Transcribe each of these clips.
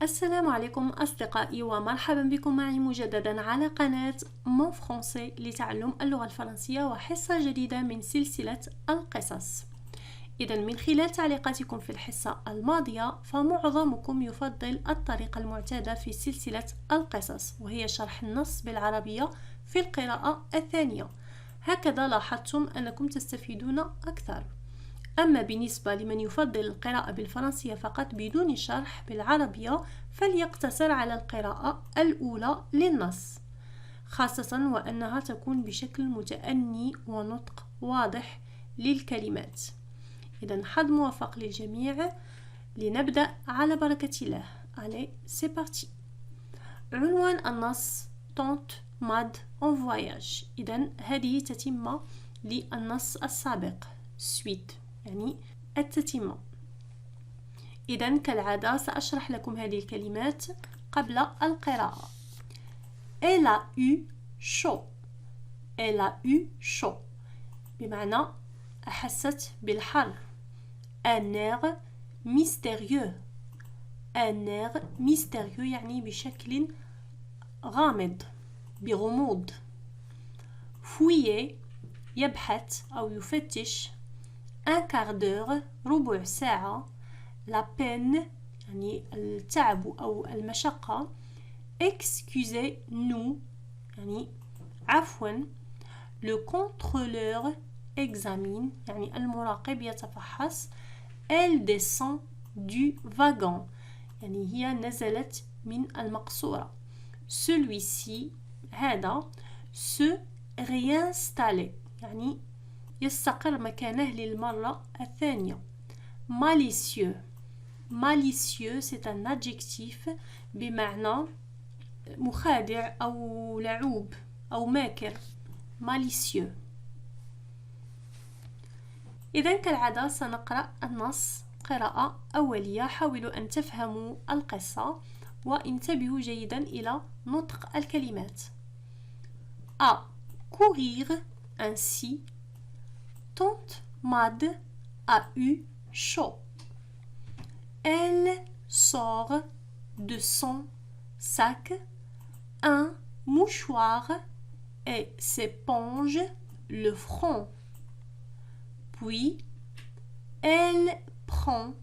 السلام عليكم أصدقائي ومرحبا بكم معي مجددا على قناة مون فرونسي لتعلم اللغة الفرنسية وحصة جديدة من سلسلة القصص. إذا من خلال تعليقاتكم في الحصة الماضية فمعظمكم يفضل الطريقة المعتادة في سلسلة القصص وهي شرح النص بالعربية في القراءة الثانية. هكذا لاحظتم أنكم تستفيدون أكثر. أما بالنسبة لمن يفضل القراءة بالفرنسية فقط بدون شرح بالعربية فليقتصر على القراءة الأولى للنص، خاصة وأنها تكون بشكل متأني ونطق واضح للكلمات. إذن حظ موفق للجميع. لنبدأ على بركة الله. Allez, c'est parti. عنوان النص Tante Mad en voyage. إذن هذه تتمة للنص السابق suite، يعني التتمة. إذن كالعادة سأشرح لكم هذه الكلمات قبل القراءة. Elle a eu chaud. Elle a eu chaud بمعنى أحست بالحر. Un air mystérieux. Un air mystérieux يعني بشكل غامض، بغموض. Fouiller يبحث أو يفتش. Un quart d'heure ربع ساعة. La peine يعني التعب أو المشقة. Excusez-nous يعني عفوا. Le contrôleur examine يعني المراقب يتفحص. Elle descend du wagon يعني هي نزلت من المقصورة. Celui-ci هذا se réinstaller يعني يستقر مكانه للمرة الثانية. Malicieux. Malicieux c'est un adjectif بمعنى مخادع أو لعوب أو ماكر. Malicieux. إذن كالعادة سنقرأ النص قراءة أولية. حاولوا أن تفهموا القصة وانتبهوا جيدا إلى نطق الكلمات. À courir ainsi, Tante Mad a eu chaud. Elle sort de son sac un mouchoir et s'éponge le front. Puis, elle prend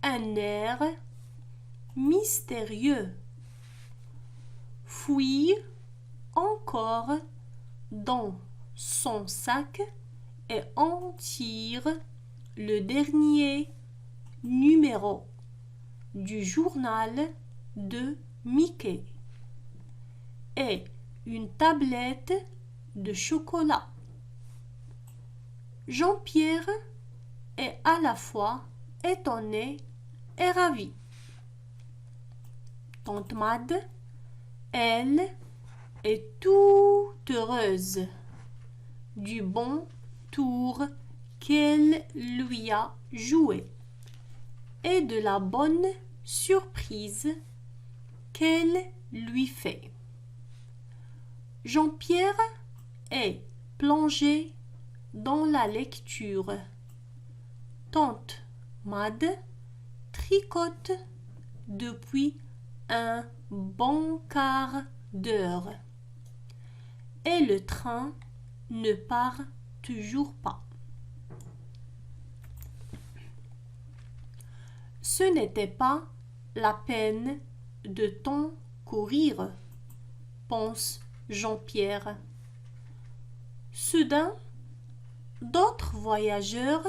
un air mystérieux. Fouille encore dans son sac et en tire le dernier numéro du journal de Mickey et une tablette de chocolat. Jean-Pierre est à la fois étonné et ravi. Tante Mad, elle, est toute heureuse du bon tour qu'elle lui a joué et de la bonne surprise qu'elle lui fait. Jean-Pierre est plongé dans la lecture. Tante Mad tricote depuis un bon quart d'heure et le train ne part toujours pas. Ce n'était pas la peine de tant courir, pense Jean-Pierre. Soudain, d'autres voyageurs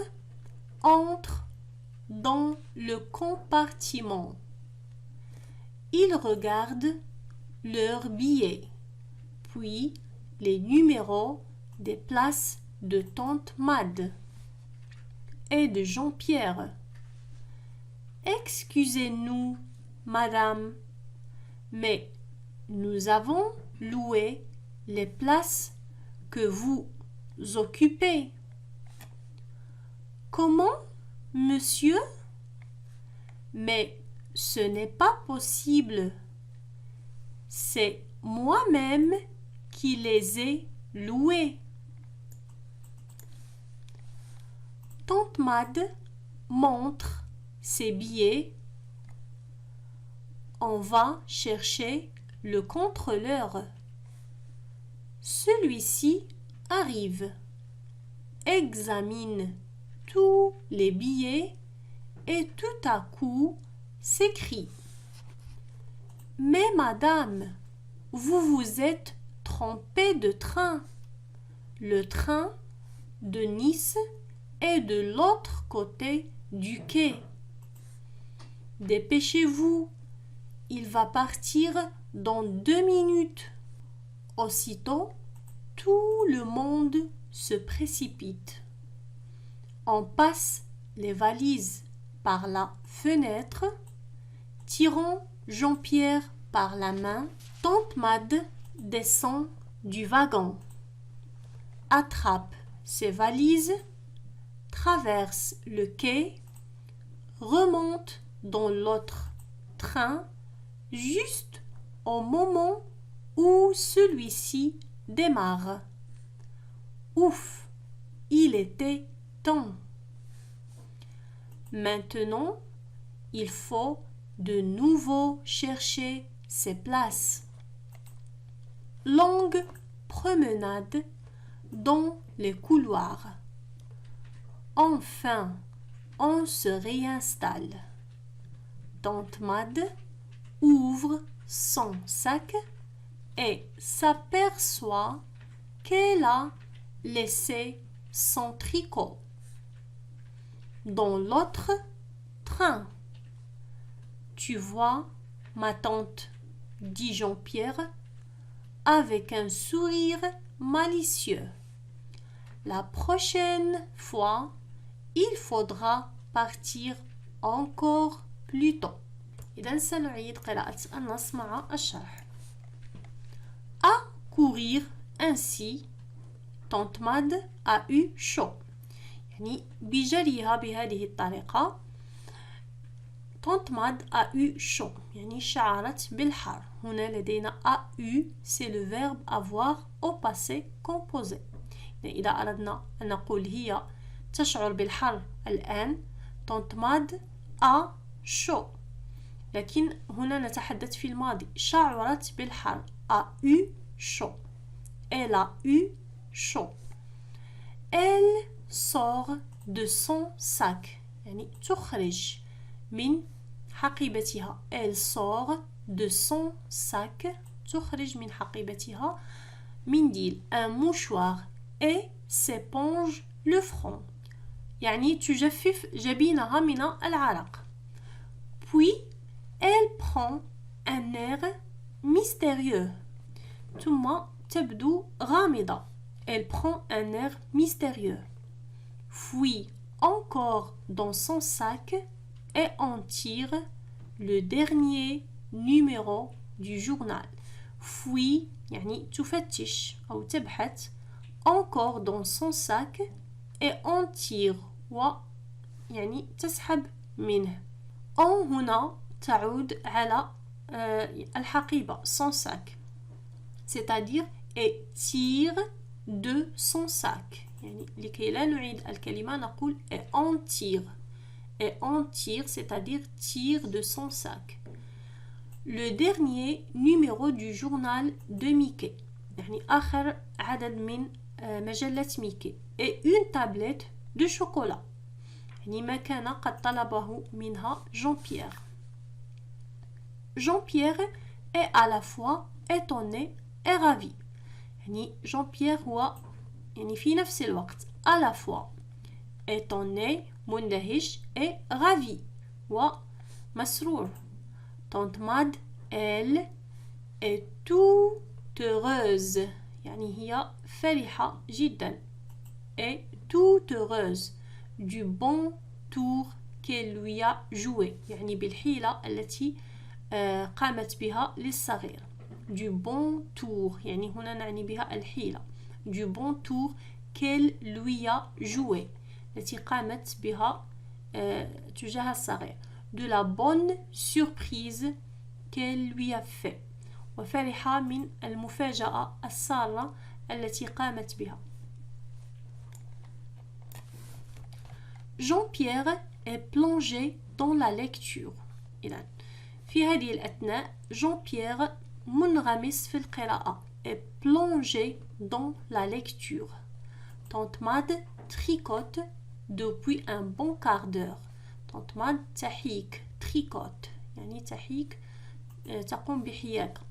entrent dans le compartiment. Ils regardent leurs billets, puis les numéros des places de Tante Mad et de Jean-Pierre. Excusez-nous, madame, mais nous avons loué les places que vous occupez. Comment, monsieur? Mais ce n'est pas possible. C'est moi-même qui les ai loués. Tante Mad montre ses billets On va chercher le contrôleur. Celui-ci arrive, examine tous les billets et tout à coup s'écrie: Mais madame, vous vous êtes trompée de train. Le train de Nice est de l'autre côté du quai. Dépêchez-vous, il va partir dans 2 minutes. Aussitôt, tout le monde se précipite. On passe les valises par la fenêtre, tirant Jean-Pierre par la main. Tante Made descend du wagon, attrape ses valises, traverse le quai, remonte dans l'autre train juste au moment où celui-ci démarre. Ouf, il était temps. Maintenant, il faut de nouveau chercher ses places. Longue promenade dans les couloirs. Enfin, on se réinstalle. Tante Made ouvre son sac et s'aperçoit qu'elle a laissé son tricot dans l'autre train. Tu vois, ma tante, dit Jean-Pierre, avec un sourire malicieux. La prochaine fois, il faudra partir encore plus tôt. إذا سنعيد قراءة النص مع الشرح. À courir ainsi, Tante Made a eu chaud. يعني بجريها بهذه الطريقة Tante Made a eu chaud يعني شعرت بالحر. هنا لدينا a eu, c'est le verbe avoir au passé composé. إذا أردنا أن نقول هي تشعر بالحر الآن Tante Made a chaud. لكن هنا نتحدث في الماضي. شعرت بالحر a eu chaud. Elle a eu chaud. Elle sort de son sac يعني تخرج من حقيبتها. Elle sort de son sac تخرج من حقيبتها منديل un mouchoir et s'éponge le front يعني تجفف جبينها من العرق. Puis elle prend un air mystérieux. ثم تبدو غامضة. Elle prend un air mystérieux. Fouille encore dans son sac et en tire le dernier numéro du journal. Fouille يعني تفتش أو تبحث encore dans son sac et en tire و يعني تسحب منه. en هنا تعود على الحقيبة son sac c'est-à-dire et tire de son sac يعني لكي لا نعيد الكلمة نقول et en tire c'est-à-dire tire de son sac le dernier numéro du journal de Mickey يعني آخر عدد من مجلة ميكي et une tablette de chocolat يعني ما كان قد طلبه منها Jean-Pierre. Jean-Pierre est à la fois étonné et ravi. يعني Jean-Pierre هو يعني في نفس الوقت à la fois étonné مندهش et ravi ومسرور. Tante Made elle est toute heureuse يعني هي فرحة جدا et toute heureuse du bon tour qu'elle lui a joué يعني بالحيلة التي قامت بها للصغير. du bon tour يعني هنا نعني بها الحيلة. du bon tour qu'elle lui a joué التي قامت بها تجاه الصغير. de la bonne surprise qu'elle lui a fait وفرح من المفاجأة السارة التي قامت بها. Jean-Pierre est plongé dans la lecture. إذن في هذه الأثناء جون بيير منغمس في القراءة et plongé dans la lecture. Tante Mad tricote depuis un bon quart d'heure. Tante Mad تحيك tricote يعني تحيك تقوم بحياكة.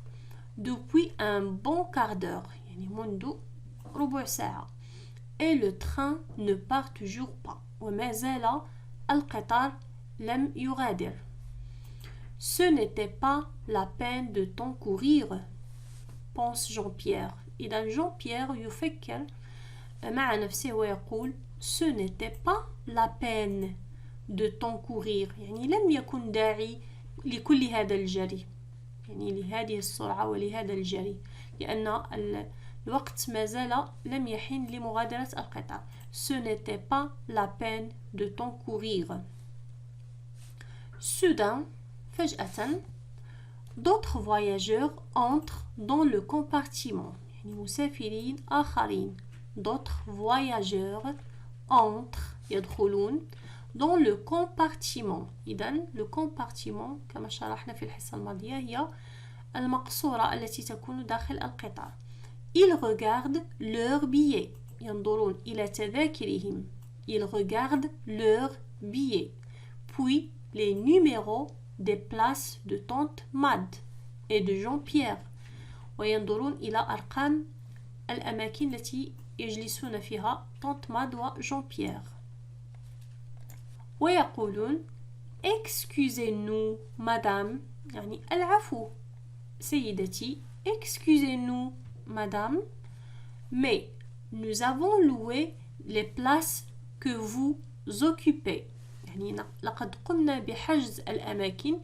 Depuis un bon quart d'heure يعني منذ ربع ساعة. Et le train ne part toujours pas. وما زال القطار لم يغادر. Ce n'était pas la peine de t'en courir, pense Jean-Pierre. إذا Jean-Pierre يفكر مع نفسه ويقول ce n'était pas la peine de t'en courir يعني لم يكن داعي لكل هذا الجري يعني لهذه السرعة ولهذا الجري لأن الوقت ما زال لم يحن لمغادرة القطار. Ce n'était pas la peine de t'en courir. Soudain, فجأة, d'autres voyageurs entrent dans le compartiment. يعني مسافرين آخرين. D'autres voyageurs entrent يدخلون dans le compartiment. إذن le compartiment كما شرحنا في الحصة الماضية هي المقصورة التي تكون داخل القطار. Ils regardent leurs billets. ينظرون إلى تذاكرهم. Ils regardent leurs billets. Puis les numéros des places de Tante Mad et de Jean-Pierre. وينظرون إلى أرقام الأماكن التي يجلسون فيها Tante Mad و Jean-Pierre. ويقولون excusez-nous madame يعني العفو سيدتي excusez-nous madame mais nous avons loué les places que vous occupez يعني لقد قمنا بحجز الأماكن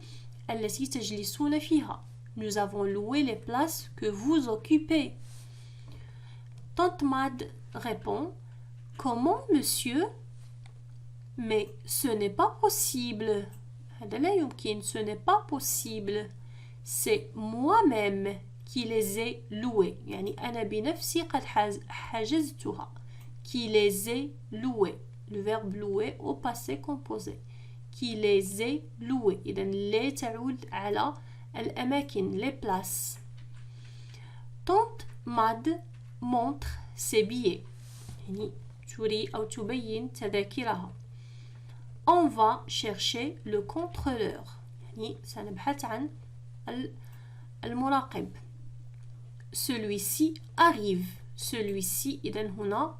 التي تجلسون فيها. Nous avons loué les places que vous occupez. Tante Mad répond comment monsieur? Mais ce n'est pas possible. هذا لا يمكن. Ce n'est pas possible. C'est moi-même qui les ai loués. يعني أنا بنفسي قد حجزتها. Qui les ai loués. Le verbe louer au passé composé. Qui les ai loués. إذن les تعود على الأماكن les places. Tante Mad montre ses billets. يعني تري أو تبين تذاكرها. On va chercher le contrôleur. يعني سنبحث عن المراقب. Celui-ci arrive. Celui-ci إذن هنا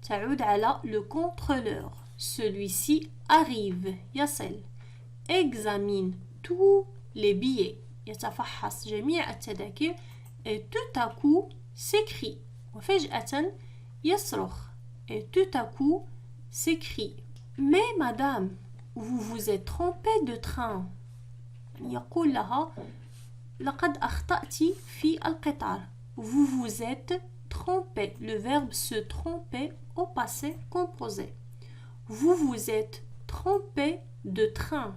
تعود على le contrôleur. Celui-ci arrive. يصل. Examine tous les billets. يتفحص جميع التذاكر. Et tout à coup s'écrie. وفجأة يصرخ. Et tout à coup s'écrie. Mais madame, vous vous êtes trompée de train. يقول لها لقد أخطأت في القطار. Vous vous êtes trompée. Le verbe se tromper au passé composé. Vous vous êtes trompée de train.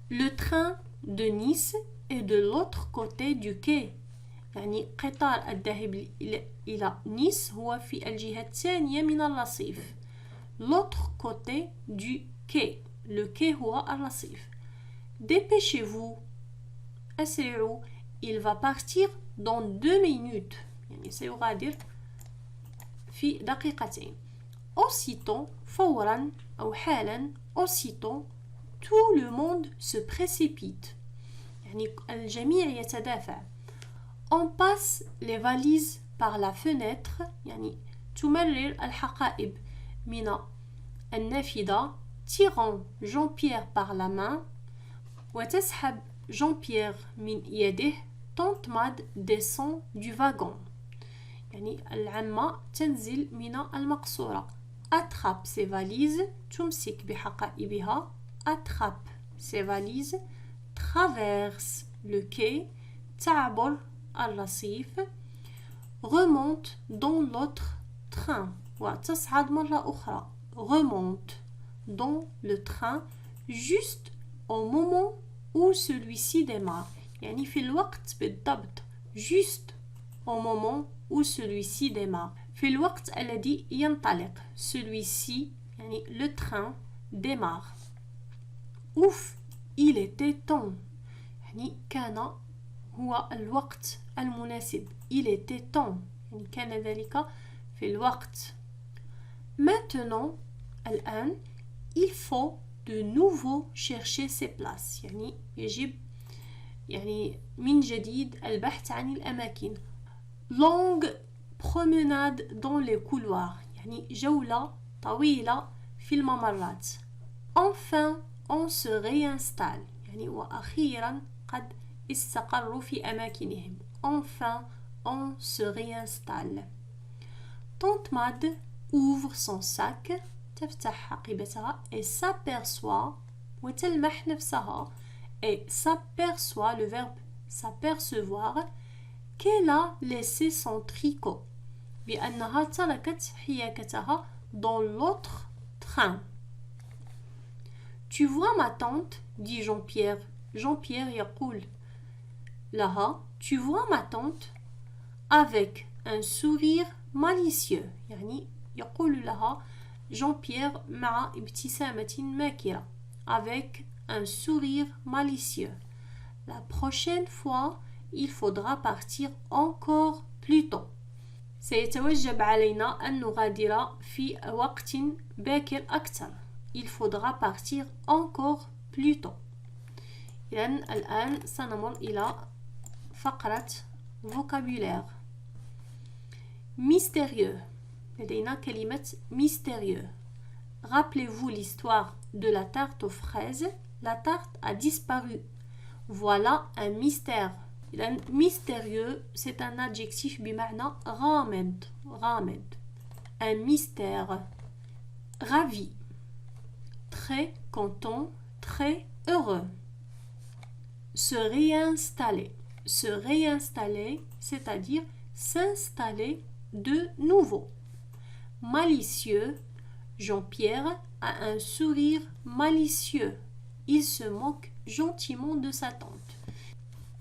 Le train de Nice est de l'autre côté du quai. يعني قطار الذاهب إلى نيس هو في الجهة الثانية من الرصيف. L'autre côté du quai. Le quai هو الرصيف. Dépêchez-vous. أسرعوا. Il va partir dans 2 minutes. يعني سيغادر في دقيقتين. Aussitôt, فورا أو حالا. Aussitôt, tout le monde se précipite. يعني الجميع يتدافع. On passe les valises par la fenêtre. يعني تمرر الحقائب من النافذة. Tirant Jean-Pierre par la main. وتسحب Jean-Pierre من يده. Tante Mad descend du wagon. يعني العمة تنزل من المقصورة. Attrape ses valises. تمسك بحقائبها. Attrape ses valises. Traverse le quai. تعبر الرصيف. Remonte dans l'autre train. وتصعد مرة أخرى. Remonte dans le train juste au moment où celui-ci démarre. يعني في الوقت بالضبط. Juste au moment où celui-ci démarre. في الوقت الذي ينطلق. Celui-ci يعني le train démarre. Ouf, il était temps. يعني كان هو الوقت المناسب. il était temps يعني كان ذلك في الوقت. maintenant الآن il faut de nouveau chercher ses places يعني يجب يعني من جديد البحث عن الأماكن. longue promenade dans les couloirs يعني جولة طويلة في الممرات. enfin on se réinstalle يعني وأخيرا قد استقروا في أماكنهم. enfin on se réinstalle. tante Mad ouvre son sac تفتح حقيبتها et s'aperçoit وتلمح نفسها et s'aperçoit le verbe s'apercevoir qu'elle a laissé son tricot بأنها تركت حياكتها dans l'autre train. Tu vois ma tante dit Jean-Pierre. Jean-Pierre يقول لها tu vois ma tante avec un sourire malicieux يعني يقول لها Jean-Pierre مع ابتسامة ماكرة avec un sourire malicieux. La prochaine fois il faudra partir encore plus tôt. سيتوجب علينا أن نغادر في وقت باكر أكثر. Il faudra partir encore plus tôt. إذن الآن سنمر إلى فقرة vocabulaire. Mystérieux. لدينا كلمة mystérieux. Rappelez-vous l'histoire de la tarte aux fraises. La tarte a disparu. Voilà un mystère. إذن mystérieux c'est un adjectif بمعنى غامض. غامض. Un mystère. Ravi. Très content, très heureux. Se réinstaller. Se réinstaller, c'est-à-dire s'installer de nouveau. Malicieux. Jean-Pierre a un sourire malicieux. Il se moque gentiment de sa tante.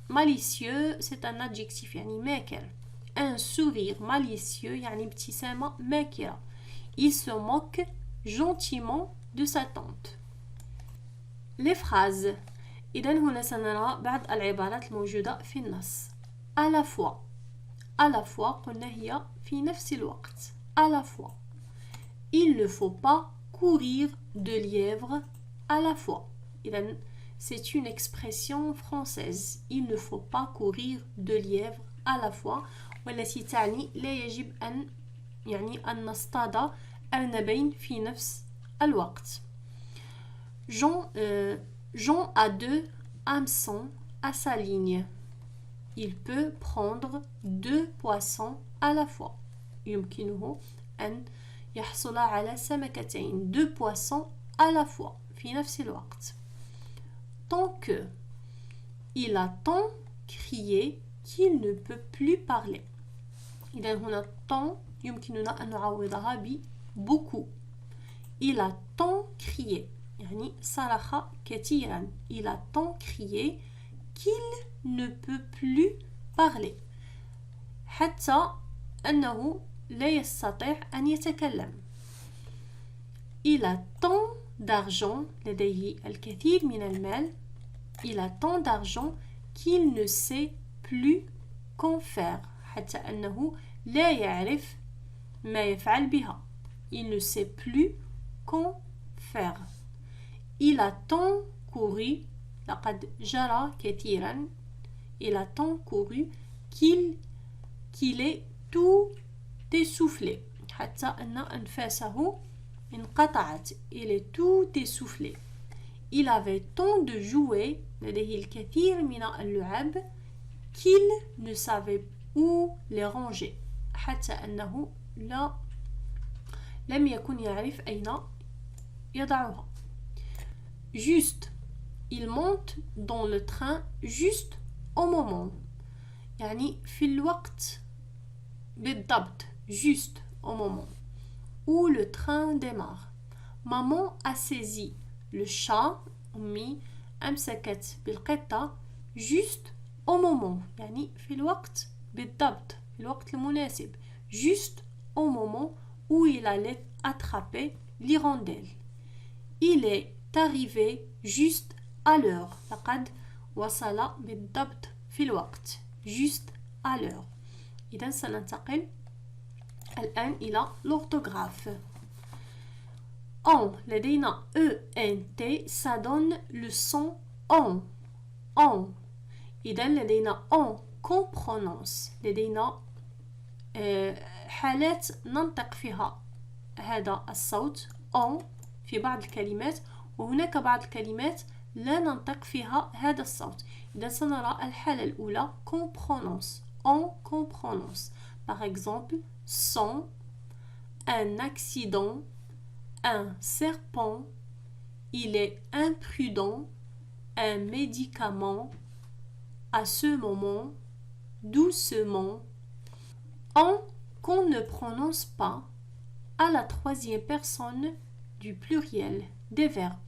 Malicieux, c'est un adjectif يعني ماكر. Un sourire malicieux يعني ابتسامة ماكرة. Il se moque gentiment de sa tante. Les phrases. إذن هنا سنرى بعض العبارات الموجودة في النص. à la fois. à la fois قلنا هي في نفس الوقت. à la fois. Il ne faut pas courir de lièvre à la fois. إذن c'est une expression française. Il ne faut pas courir de lièvre à la fois. والتي تعني لا يجب أن يعني أن نصطاد أرنبين في نفس الوقت. Jean a 2 hameçons à sa ligne. Il peut prendre 2 poissons à la fois. يمكنه أن يحصل على سمكتين 2 poissons à la fois في نفس الوقت. Tant que il a tant crié qu'il ne peut plus parler. إذا هنا tant يمكننا أن نعوضها ب beaucoup. Il a tant crié يعني صرخ كثيرا. Il a tant crié qu'il ne peut plus parler. حتى أنه لا يستطيع أن يتكلم. Il a tant d'argent لديه الكثير من المال. Il a tant d'argent qu'il ne sait plus qu'en faire. حتى أنه لا يعرف ما يفعل بها. Il ne sait plus qu'en faire. Il a tant couru لقد جرى كثيرا. Il a tant couru qu'il est tout essoufflé. حتى أن أنفاسه انقطعت. Il est tout essoufflé. Il avait tant de jouets لديه الكثير من اللعب qu'il ne savait où les ranger. حتى أنه لم يكن يعرف أين يضعها. Juste. Il monte dans le train juste au moment. يعني في الوقت بالضبط. Juste au moment où le train démarre. Maman a saisi le chat. أمي أمسكت بالقطة juste au moment. يعني في الوقت بالضبط. في الوقت المناسب. Juste au moment où il allait attraper l'hirondelle. Il est arrivé juste à l'heure. لقد وصل بالضبط في الوقت juste à l'heure. إذا سننتقل الآن إلى l'orthographe. On لدينا ENT ça donne le son on. إذا لدينا on qu'on prononce. لدينا حالات ننطق فيها هذا الصوت on في بعض الكلمات، وهناك بعض الكلمات لا ننطق فيها هذا الصوت. إذا سنرى الحالة الأولى qu'on prononce. On prononce. Par exemple, son, un accident, un serpent, il est imprudent, un médicament, à ce moment, doucement. On qu'on ne prononce pas à la troisième personne du pluriel des verbes.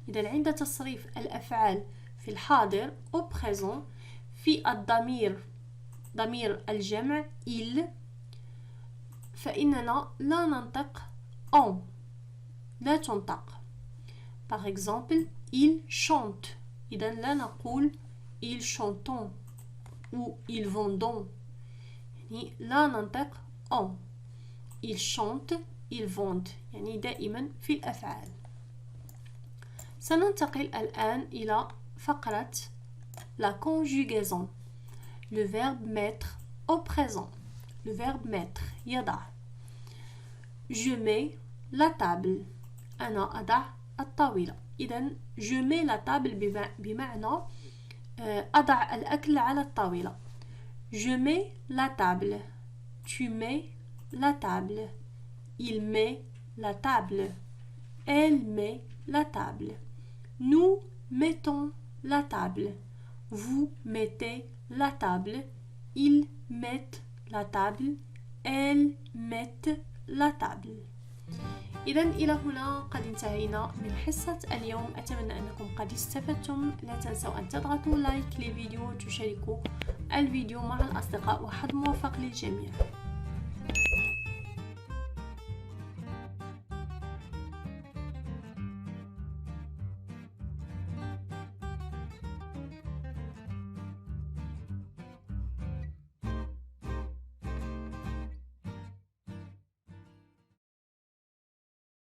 إذا عند تصريف الأفعال في الحاضر au présent في الضمير ضمير الجمع il فإننا لا ننطق on لا تنطق. Par exemple, il chante. إذا لا نقول ils chantent ou ils vendent. يعني لا ننطق on. ils chantent ils vendent. يعني دائما في الأفعال. سننتقل الآن إلى فقرة la conjugaison. Le verbe mettre au présent. Le verbe mettre يضع. Je mets la table. أنا أضع الطاولة. إذن je mets la table بمعنى أضع الأكل على الطاولة. Je mets la table. Tu mets la table. Il met la table. Elle met la table. Nous mettons la table. Vous mettez la table. Ils mettent la table. Elles mettent la table. إذا إلى هنا قد انتهينا من حصة اليوم. أتمنى أنكم قد استفدتم. لا تنسوا أن تضغطوا لايك للفيديو وتشاركوا الفيديو مع الأصدقاء، وحظ موفق للجميع.